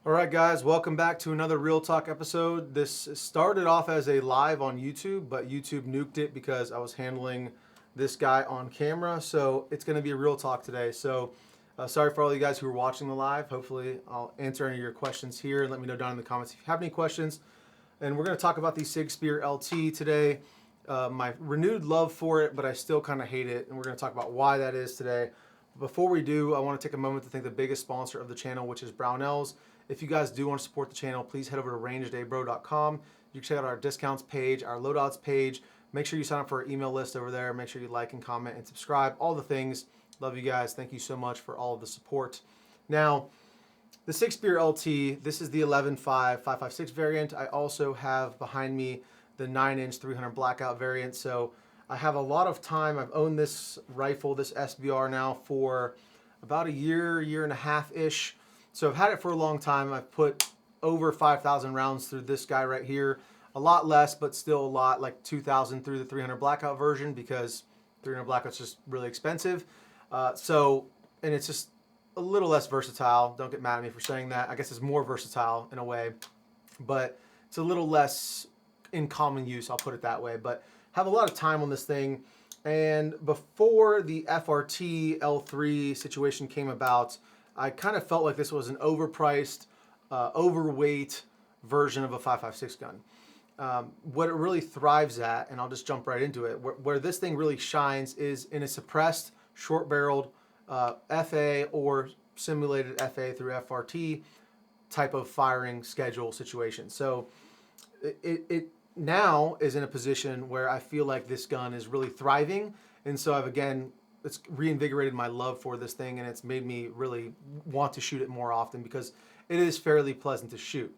All right, guys, welcome back to another Real Talk episode. This started off as a live on YouTube, but YouTube nuked it because I was handling this guy on camera. So it's going to be a Real Talk today. So sorry for all you guys who are watching the live. Hopefully, I'll answer any of your questions here and let me know down in the comments if you have any questions. And we're going to talk about the Sig Spear LT today. My renewed love for it, but I still kind of hate it. And we're going to talk about why that is today. Before we do, I want to take a moment to thank the biggest sponsor of the channel, which is Brownells. If you guys do want to support the channel, please head over to rangedabro.com. You can check out our discounts page, our loadouts page. Make sure you sign up for our email list over there. Make sure you like and comment and subscribe. All the things. Love you guys. Thank you so much for all of the support. Now, the Sig Spear LT, this is the 11.5 5.56 variant. I also have behind me the 9-inch 300 blackout variant. So I have a lot of time. I've owned this rifle, this SBR now for about a year and a half-ish. So I've had it for a long time. I've put over 5,000 rounds through this guy right here. A lot less, but still a lot, like 2,000 through the 300 blackout version because 300 blackout's just really expensive. And it's just a little less versatile. Don't get mad at me for saying that. I guess it's more versatile in a way, but it's a little less in common use, I'll put it that way. But have a lot of time on this thing. And before the FRT L3 situation came about, I kind of felt like this was an overpriced, overweight version of a 5.56 gun. What it really thrives at, and I'll just jump right into it, where this thing really shines is in a suppressed, short-barreled FA or simulated FA through FRT type of firing schedule situation. So it now is in a position where I feel like this gun is really thriving, and so it's reinvigorated my love for this thing, and it's made me really want to shoot it more often because it is fairly pleasant to shoot.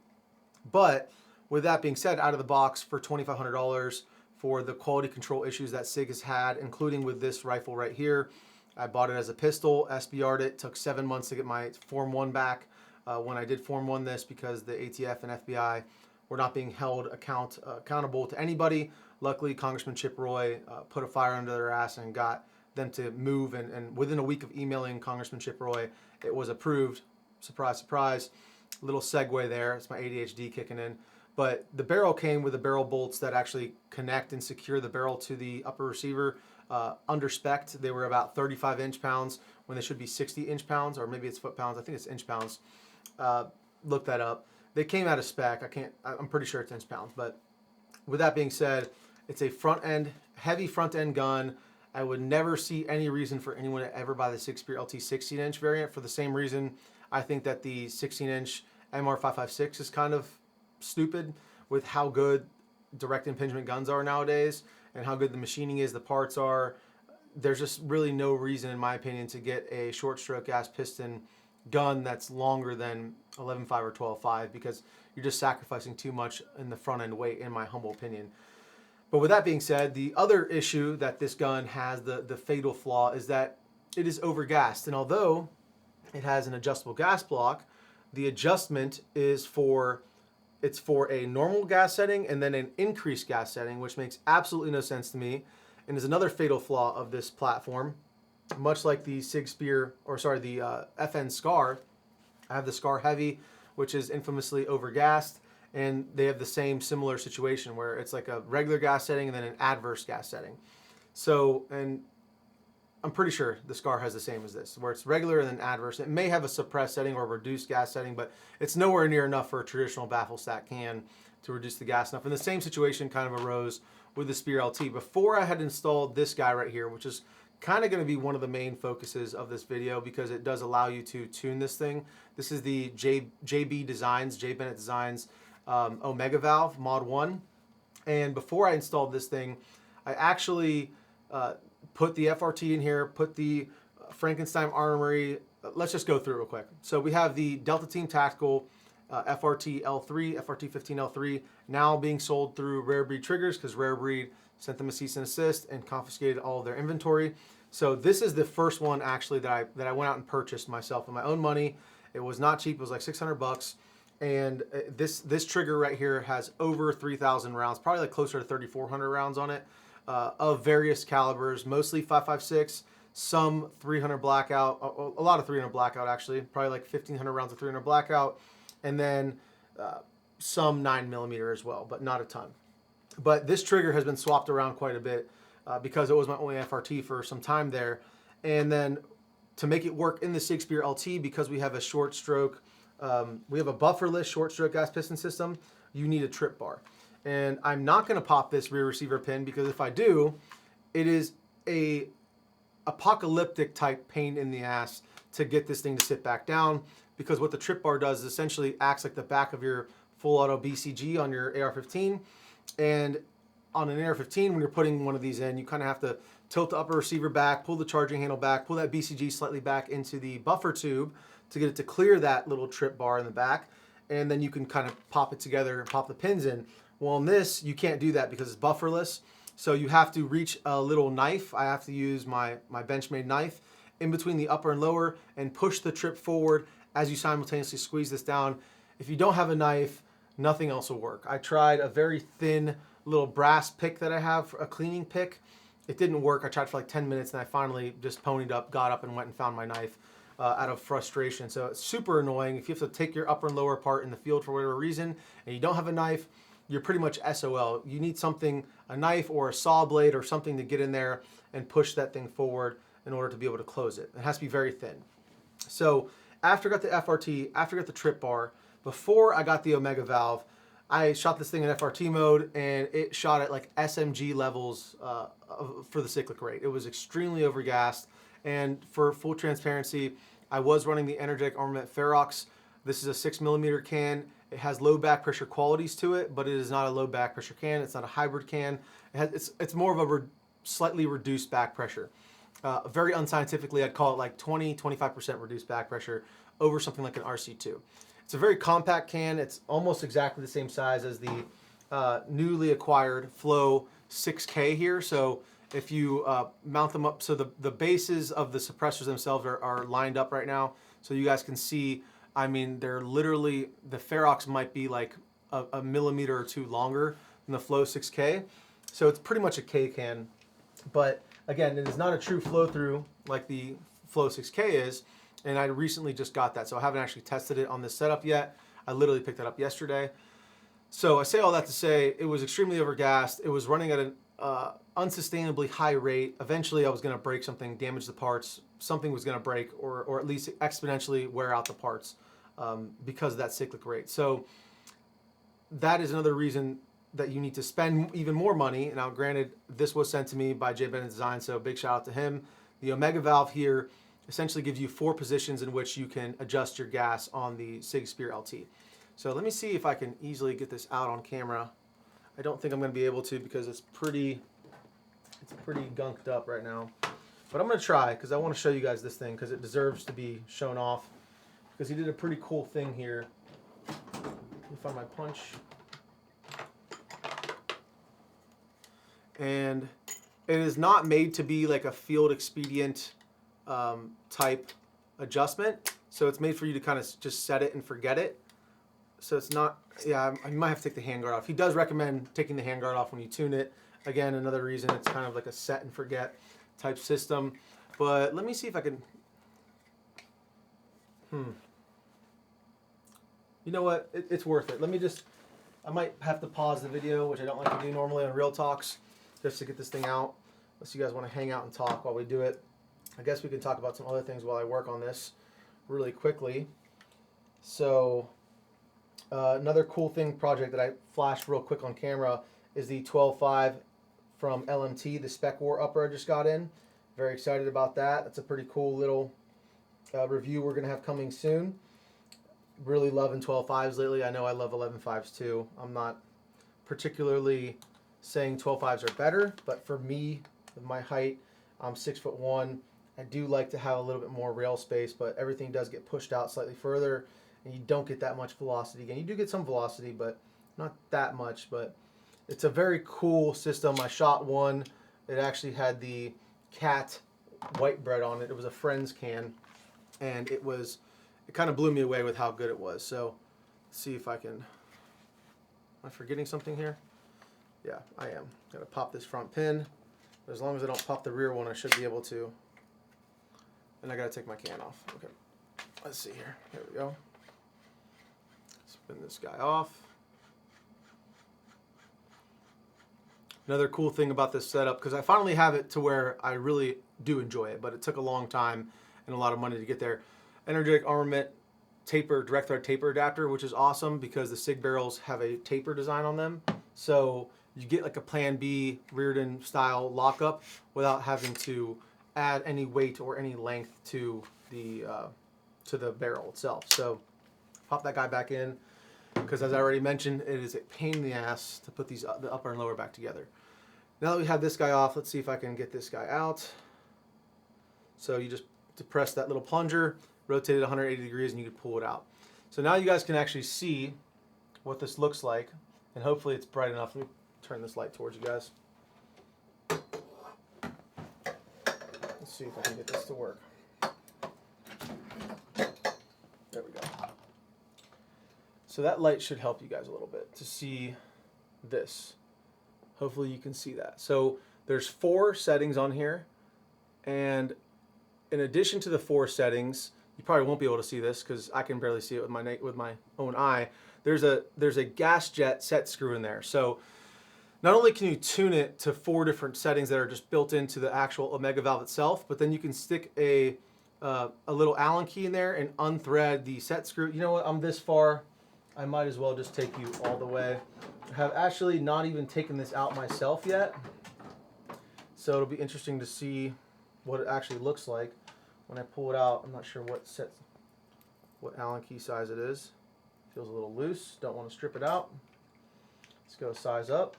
But with that being said, out of the box for $2,500 for the quality control issues that Sig has had, including with this rifle right here, I bought it as a pistol, SBR'd it, took 7 months to get my Form 1 back when I did Form 1 this because the ATF and FBI were not being held accountable to anybody. Luckily, Congressman Chip Roy put a fire under their ass and got them to move, and within a week of emailing Congressman Chip Roy, it was approved. Surprise, surprise. Little segue there. It's my ADHD kicking in. But the barrel came with the barrel bolts that actually connect and secure the barrel to the upper receiver. Under spec, they were about 35 inch-pounds when they should be 60 inch-pounds, or maybe it's foot-pounds. I think it's inch-pounds. Look that up. They came out of spec. I'm pretty sure it's inch-pounds. But with that being said, it's a heavy front-end gun. I would never see any reason for anyone to ever buy the Sig Spear LT 16-inch variant for the same reason I think that the 16-inch MR556 is kind of stupid with how good direct impingement guns are nowadays and how good the machining is, the parts are. There's just really no reason, in my opinion, to get a short stroke gas piston gun that's longer than 11.5 or 12.5 because you're just sacrificing too much in the front end weight, in my humble opinion. But with that being said, the other issue that this gun has, the fatal flaw, is that it is overgassed. And although it has an adjustable gas block, the adjustment is for a normal gas setting and then an increased gas setting, which makes absolutely no sense to me and is another fatal flaw of this platform. Much like the the FN SCAR, I have the SCAR Heavy, which is infamously overgassed, and they have the same similar situation where it's like a regular gas setting and then an adverse gas setting. So, and I'm pretty sure the SCAR has the same as this, where it's regular and then adverse. It may have a suppressed setting or a reduced gas setting, but it's nowhere near enough for a traditional baffle stack can to reduce the gas enough. And the same situation kind of arose with the Spear LT. Before I had installed this guy right here, which is kind of going to be one of the main focuses of this video because it does allow you to tune this thing. This is the JB Designs, J Bennett Designs Omega Valve Mod 1. And before I installed this thing, I actually put the FRT in here, put the Frankenstein Armory. Let's just go through it real quick. So we have the Delta Team Tactical FRT L3, FRT 15 L3, now being sold through Rare Breed Triggers because Rare Breed sent them a cease and desist and confiscated all of their inventory. So this is the first one actually that I went out and purchased myself with my own money. It was not cheap. It was like 600 bucks. And this trigger right here has over 3,000 rounds, probably like closer to 3,400 rounds on it, of various calibers, mostly 5.56, some 300 blackout, a lot of 300 blackout actually, probably like 1,500 rounds of 300 blackout, and then some 9mm as well, but not a ton. But this trigger has been swapped around quite a bit because it was my only FRT for some time there. And then to make it work in the Sigspear LT, because we have a short stroke, we have a bufferless short stroke gas piston system, you need a trip bar. And I'm not going to pop this rear receiver pin because if I do, it is a apocalyptic type pain in the ass to get this thing to sit back down, because what the trip bar does is essentially acts like the back of your full auto BCG on your AR-15. And on an AR-15, when you're putting one of these in, you kind of have to tilt the upper receiver back, pull the charging handle back, pull that BCG slightly back into the buffer tube to get it to clear that little trip bar in the back. And then you can kind of pop it together and pop the pins in. Well, on this, you can't do that because it's bufferless. So you have to reach a little knife. I have to use my Benchmade knife in between the upper and lower and push the trip forward as you simultaneously squeeze this down. If you don't have a knife, nothing else will work. I tried a very thin little brass pick that I have, a cleaning pick. It didn't work. I tried for like 10 minutes and I finally just ponied up, got up and went and found my knife out of frustration. So it's super annoying. If you have to take your upper and lower apart in the field for whatever reason and you don't have a knife, you're pretty much SOL. You need something, a knife or a saw blade or something to get in there and push that thing forward in order to be able to close it. It has to be very thin. So after I got the FRT, after I got the trip bar, before I got the Omega valve, I shot this thing in FRT mode and it shot at like SMG levels for the cyclic rate. It was extremely overgassed. And for full transparency, I was running the Energetic Armament Ferox. This is a 6mm can. It has low back pressure qualities to it, but it is not a low back pressure can. It's not a hybrid can. It's more of a slightly reduced back pressure. Very unscientifically, I'd call it like 20-25% reduced back pressure over something like an RC2. It's a very compact can. It's almost exactly the same size as the newly acquired Flow 6K here. So if you mount them up, so the bases of the suppressors themselves are lined up right now. So you guys can see, I mean, they're literally, the Ferox might be like a millimeter or two longer than the Flow 6K. So it's pretty much a K can. But again, it is not a true flow through like the Flow 6K is. And I recently just got that, so I haven't actually tested it on this setup yet. I literally picked it up yesterday. So I say all that to say, it was extremely overgassed. It was running at an unsustainably high rate. Eventually I was gonna break something, damage the parts, something was gonna break, or at least exponentially wear out the parts because of that cyclic rate. So that is another reason that you need to spend even more money. Now granted, this was sent to me by Jay Bennett Design, so big shout out to him. The Omega valve here essentially gives you 4 positions in which you can adjust your gas on the Sigspear LT. So let me see if I can easily get this out on camera. I don't think I'm going to be able to because it's pretty gunked up right now. But I'm going to try because I want to show you guys this thing because it deserves to be shown off, because he did a pretty cool thing here. Let me find my punch. And it is not made to be like a field expedient type adjustment. So it's made for you to kind of just set it and forget it. So it's not, yeah, I might have to take the handguard off. He does recommend taking the handguard off when you tune it. Again, another reason it's kind of like a set and forget type system. But let me see if I can, you know what, it's worth it. Let me just, I might have to pause the video, which I don't like to do normally on Real Talks, just to get this thing out. Unless you guys want to hang out and talk while we do it. I guess we can talk about some other things while I work on this really quickly. So another cool thing project that I flashed real quick on camera is the 12.5 from LMT, the Spec War upper I just got in. Very excited about that. That's a pretty cool little review we're going to have coming soon. Really loving 12.5s lately. I know I love 11.5s too. I'm not particularly saying 12.5s are better, but for me, with my height, I'm 6'1". I do like to have a little bit more rail space, but everything does get pushed out slightly further, and you don't get that much velocity again. You do get some velocity, but not that much. But it's a very cool system. I shot one. It actually had the cat white bread on it. It was a Friends can, and it kind of blew me away with how good it was. So let's see if I can, am I forgetting something here? Yeah, I am. Gotta pop this front pin. But as long as I don't pop the rear one, I should be able to. And I gotta take my can off. Okay, let's see here. There we go. spin this guy off. Another cool thing about this setup, because I finally have it to where I really do enjoy it, but it took a long time and a lot of money to get there. Energetic Armament taper, direct thread taper adapter, which is awesome because the SIG barrels have a taper design on them. So you get like a Plan B Reardon style lockup without having to add any weight or any length to the barrel itself. So pop that guy back in, because as I already mentioned, it is a pain in the ass to put these the upper and lower back together. Now that we have this guy off, let's see if I can get this guy out. So you just depress that little plunger, rotate it 180 degrees, and you can pull it out. So now you guys can actually see what this looks like, and hopefully it's bright enough. Let me turn this light towards you guys. Let's see if I can get this to work. There we go. So that light should help you guys a little bit to see this. Hopefully you can see that. So there's 4 settings on here, and in addition to the 4 settings, you probably won't be able to see this because I can barely see it with my own eye. There's a gas jet set screw in there. So not only can you tune it to 4 different settings that are just built into the actual Omega valve itself, but then you can stick a little Allen key in there and unthread the set screw. You know what? I'm this far. I might as well just take you all the way. I have actually not even taken this out myself yet, so it'll be interesting to see what it actually looks like when I pull it out. I'm not sure what Allen key size it is. Feels a little loose. Don't want to strip it out. Let's go size up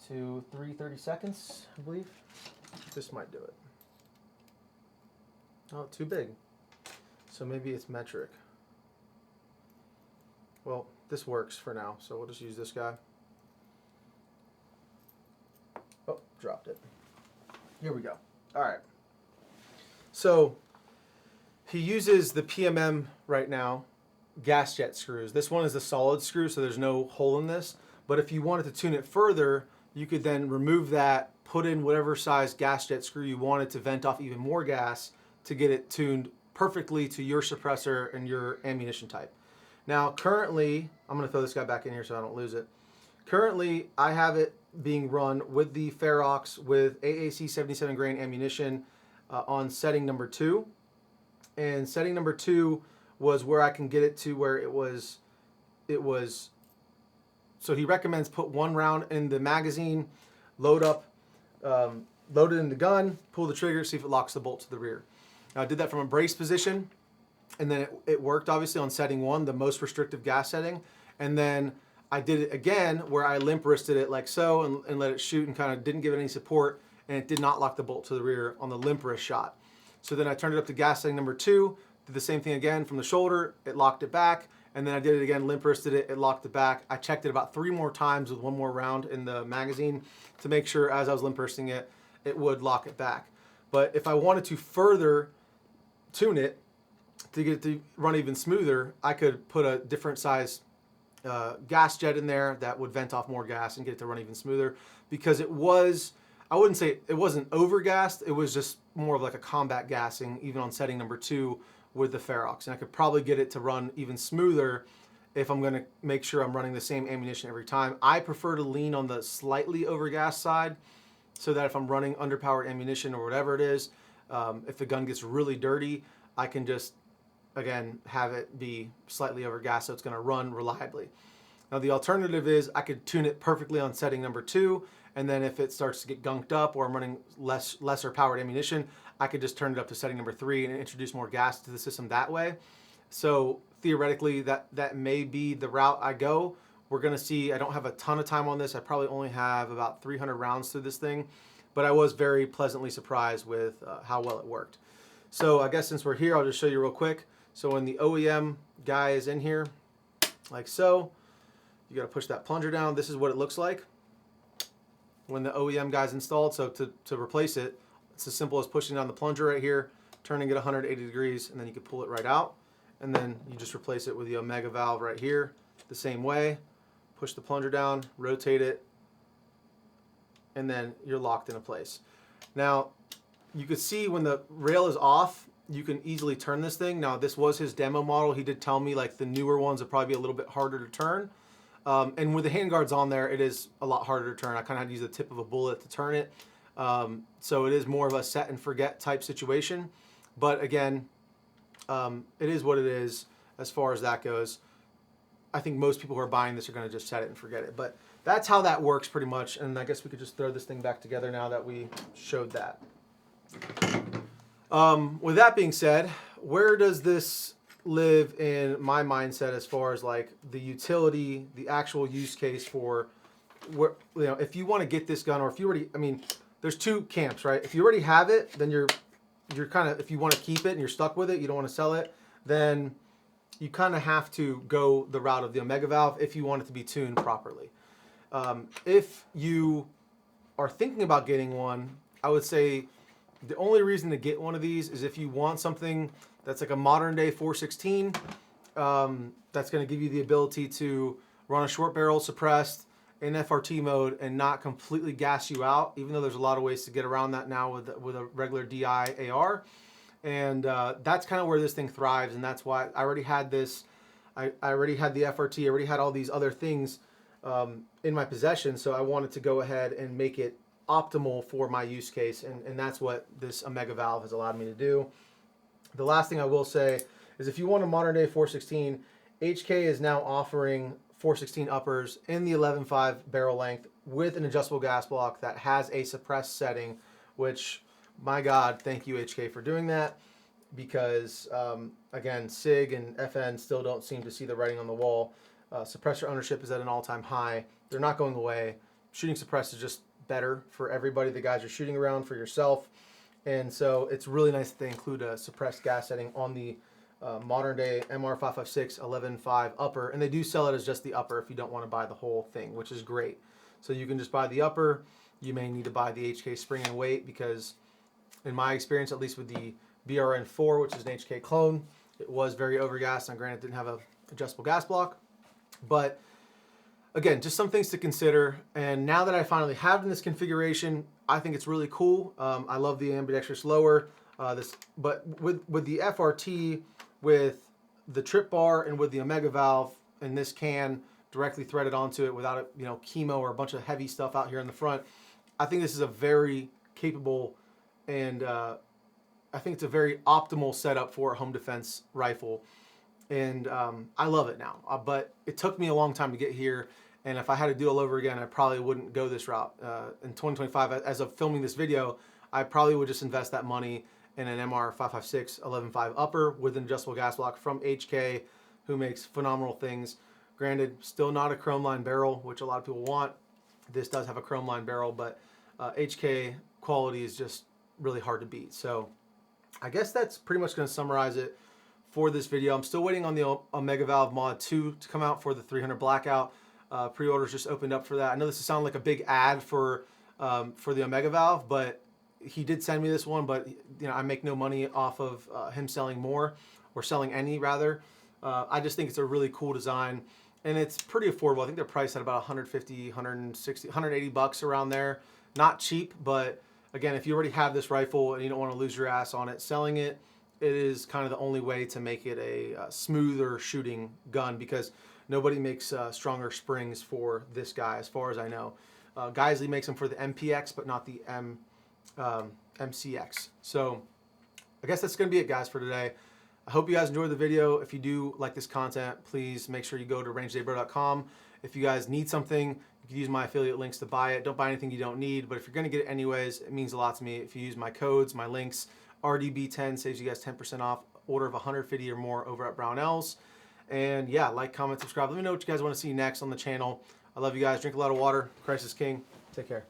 to 3/32, I believe. This might do it. Oh, too big. So maybe it's metric. Well, this works for now, so we'll just use this guy. Oh, dropped it. Here we go. All right. So he uses the PMM right now gas jet screws. This one is the solid screw, so there's no hole in this. But if you wanted to tune it further, you could then remove that, put in whatever size gas jet screw you wanted to vent off even more gas to get it tuned perfectly to your suppressor and your ammunition type. Now, currently, I'm going to throw this guy back in here so I don't lose it. Currently, I have it being run with the Ferox with AAC 77 grain ammunition on setting number 2. And setting number 2 was where I can get it to where it was, so he recommends put 1 round in the magazine, load it in the gun, pull the trigger, see if it locks the bolt to the rear. Now, I did that from a brace position, and then it worked obviously on setting 1, the most restrictive gas setting. And then I did it again where I limp wristed it like so and let it shoot and kind of didn't give it any support, and it did not lock the bolt to the rear on the limp wrist shot. So then I turned it up to gas setting number 2, did the same thing again from the shoulder, it locked it back, and then I did it again, limp wristed it, it locked it back. I checked it about 3 more times with 1 more round in the magazine to make sure as I was limp wristing it, it would lock it back. But if I wanted to further tune it to get it to run even smoother, I could put a different size gas jet in there that would vent off more gas and get it to run even smoother, because it was, I wouldn't say it wasn't over gassed, it was just more of like a combat gassing even on setting number 2 with the Ferox. And I could probably get it to run even smoother if I'm going to make sure I'm running the same ammunition every time. I prefer to lean on the slightly overgassed side so that if I'm running underpowered ammunition or whatever it is, if the gun gets really dirty, I can just, again, have it be slightly overgassed so it's going to run reliably. Now the alternative is I could tune it perfectly on setting number 2, and then if it starts to get gunked up or I'm running lesser powered ammunition, I could just turn it up to setting number 3 and introduce more gas to the system that way. So theoretically that may be the route I go. We're going to see. I don't have a ton of time on this. I probably only have about 300 rounds through this thing, but I was very pleasantly surprised with how well it worked. So I guess since we're here, I'll just show you real quick. So when the OEM guy is in here, like so, you got to push that plunger down. This is what it looks like when the OEM guy's installed. So to replace it, it's as simple as pushing down the plunger right here, turning it 180 degrees, and then you can pull it right out. And then you just replace it with the Omega valve right here the same way. Push the plunger down, rotate it, and then you're locked into place. Now, you could see when the rail is off, you can easily turn this thing. Now, this was his demo model. He did tell me like the newer ones would probably be a little bit harder to turn. And with the handguards on there, it is a lot harder to turn. I kind of had to use the tip of a bullet to turn it. So it is more of a set and forget type situation. But again, it is what it is as far as that goes. I think most people who are buying this are going to just set it and forget it. But that's how that works pretty much. And I guess we could just throw this thing back together now that we showed that. With that being said, where does this live in my mindset as far as like the utility, the actual use case for where, you know, if you want to get this gun, or if you already, I mean, there's two camps, right? If you already have it, then you're kind of, if you want to keep it and you're stuck with it, you don't want to sell it, then you kind of have to go the route of the Omega Valve if you want it to be tuned properly. If you are thinking about getting one, I would say the only reason to get one of these is if you want something that's like a modern day 416, that's going to give you the ability to run a short barrel suppressed in FRT mode and not completely gas you out, even though there's a lot of ways to get around that now with a regular DI AR. And that's kind of where this thing thrives, and that's why I already had this. I already had the FRT, I already had all these other things in my possession, so I wanted to go ahead and make it optimal for my use case, and that's what this Omega Valve has allowed me to do. The last thing I will say is if you want a modern day 416, HK is now offering 416 uppers in the 11.5 barrel length with an adjustable gas block that has a suppressed setting, which, my God, thank you HK for doing that, because again, SIG and FN still don't seem to see the writing on the wall. Suppressor ownership is at an all-time high. They're not going away. Shooting suppressed is just better for everybody the guys are shooting around, for yourself, and so it's really nice that they include a suppressed gas setting on the modern day MR556 11.5 upper, and they do sell it as just the upper if you don't want to buy the whole thing, which is great. So you can just buy the upper. You may need to buy the HK spring and weight because, in my experience, at least with the BRN4, which is an HK clone, it was very overgassed. Now, granted, it didn't have a adjustable gas block, but again, just some things to consider. And now that I finally have in this configuration, I think it's really cool. I love the ambidextrous lower. But with the FRT, with the trip bar, and with the Omega Valve, and this can directly threaded onto it without a chemo or a bunch of heavy stuff out here in the front, I think this is a very capable and I think it's a very optimal setup for a home defense rifle. And I love it now. But it took me a long time to get here. And if I had to do it all over again, I probably wouldn't go this route. In 2025, as of filming this video, I probably would just invest that money in an MR556 11.5 upper with an adjustable gas block from HK, who makes phenomenal things. Granted, still not a chrome line barrel, which a lot of people want. This does have a chrome line barrel, but HK quality is just really hard to beat. So I guess that's pretty much going to summarize it for this video. I'm still waiting on the Omega Valve Mod 2 to come out for the 300 Blackout. Pre-orders just opened up for that. I know this is sounding like a big ad for the Omega Valve, but he did send me this one, but I make no money off of him selling more, or selling any rather. I just think it's a really cool design, and it's pretty affordable. I think they're priced at about 150, 160, 180 bucks around there. Not cheap, but again, if you already have this rifle and you don't want to lose your ass on it selling it, it is kind of the only way to make it a smoother shooting gun, because nobody makes stronger springs for this guy, as far as I know. Geisley makes them for the MPX, but not the MCX. So I guess that's going to be it, guys, for today. I hope you guys enjoyed the video. If you do like this content, please make sure you go to rangedabro.com. If you guys need something, you can use my affiliate links to buy it. Don't buy anything you don't need, but if you're going to get it anyways, it means a lot to me. If you use my codes, my links, RDB10 saves you guys 10% off order of 150 or more over at Brownells. And yeah, like, comment, subscribe. Let me know what you guys want to see next on the channel. I love you guys. Drink a lot of water. Christ is King. Take care.